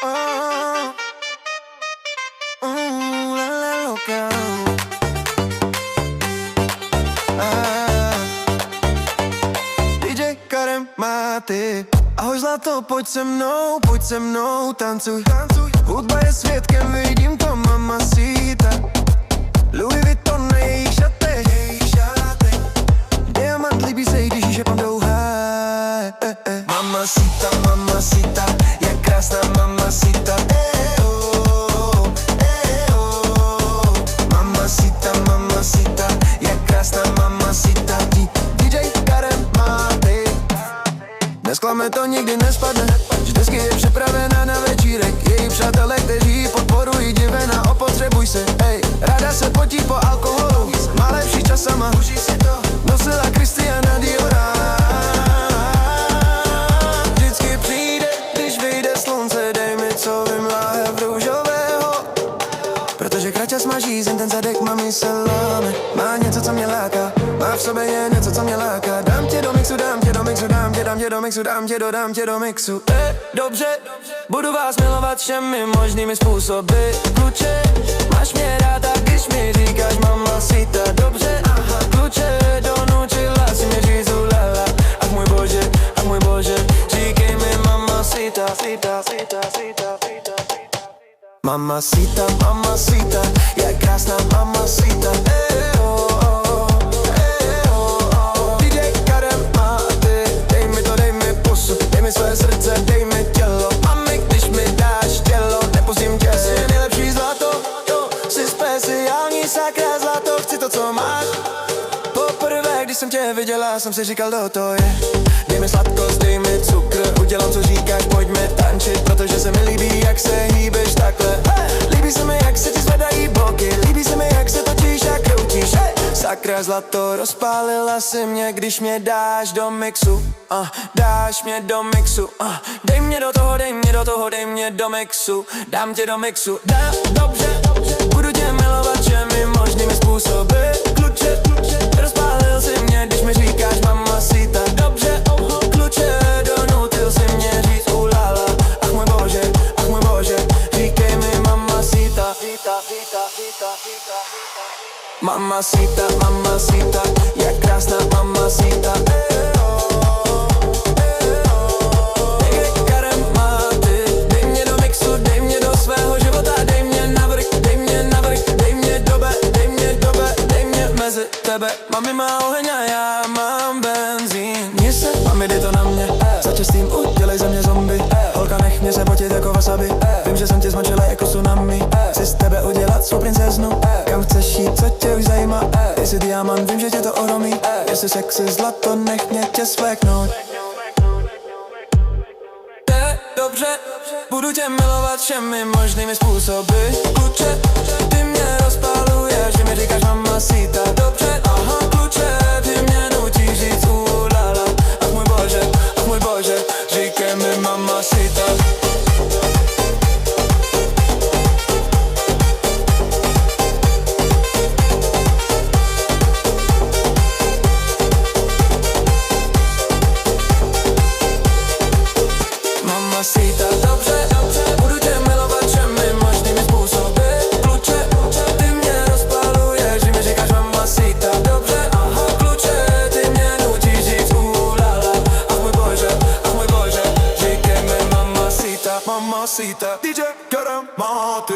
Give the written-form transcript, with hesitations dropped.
Oh, la loca. DJ Karem Máty. Ahoj zlato, pojď se mnou, tancuj. Hudba je svědkem, vidím to, mamacita. Louis Vuitton na jejich šatech. Diamant líbí se jí, když jí šepám dlouhé. Mamacita, mamacita, jak krásná mamacita. Mamacita, mamacita, jak krásná mamacita. DJ Karem Máty. Nesklame to, nikdy nespadne. Vždycky je připravená na večírek. Její přátelé, kteří ji podporují, divena, opotřebuj se. Ej, ráda se potí po alkoholu. Má lepší čas sama, nosila Christiana Diora. Vždycky přijde, když vyjde slunce. Dej mi, co vím, láhev růžového. Protože kraťa smaží, zem ten zadek, mami saláme. Má něco, co mě láká, má v sobě je něco, co mě láká. Dám tě do mixu, dám tě do mixu, dám tě do mixu, dám tě do mixu. Dobře, budu vás milovat všemi možnými způsoby. Kluče, máš mě ráda, když mi říkáš mamacita. Dobře, kluče, donutila si mě říct ulala. Ach můj bože, říkej mi mamacita, sita. Mamacita, mamacita, jak krásná mamacita. DJ Karem Máty. Dej mi to, dej mi pusu, dej mi své srdce, dej mi tělo. Mami, když mi dáš tělo, nepustím tě. Jsi nejlepší zlato, jsi speciální, sakra zlato. Chci to, co máš. Poprvé, když jsem tě viděla, jsem si říkal, kdo to je. Dej mi sladkost, dej mi cukr, udělám, co říkáš, pojďme tančit. Protože se mi líbí, jak se hýbeš takhle. Líbí se mi, jak se ti zvedají boky, líbí se mi, jak se točíš a kroutíš. Sakra zlato, rozpálila si mě, když mě dáš do mixu. Dáš mě do mixu. Dej mě do toho, dej mě do toho, dej mě do mixu. Dám tě do mixu. Dobře, budu tě milovat všemi možnými způsoby. Kluče, rozpálil si mě, když mi říkáš mamacita. Dobře, kluče, donutil si mě říct ulala. Ach můj bože, říkej mi mamacita. Mamacita, mamacita, jak krásná mamacita. DJ Karem Máty. Dej mě do mixu, dej mě do svého života. Dej mě navrch, dej mě navrch, dej mě dobe, dej mě dobe, dej mě mezi tebe. Mami má oheň a já mám benzín. Mně se, mami, dej to na mě. Za častým udělej ze mě zombie. Holka, nech mě se potit jako wasabi. Vím, že jsem tě zmočila jako tsunami. Chci z tebe udělat svou princeznu. Kam chceš jít, co tě už zajímá? Jestli diamant, vím, že tě to ohromí. Jestli sexy zlato, nech mě tě svléknout. Dobře, budu tě milovat všemi možnými způsoby. Kluče, ty mě rozpáluješ, že mi říkáš mamacita. Dobře, kluče, ty mě nutíš říct ulala. Ach můj bože, říkej mi mamacita. Mamacita, dobře, budu tě milovat všemi možnými způsoby. Kluče, ty mě rozpáluješ, že mi říkáš mamacita. Dobře, kluče, ty mě nutíš říct ulala. Ach můj bože, říkej mi mamacita. Mamacita, DJ Karem Máty.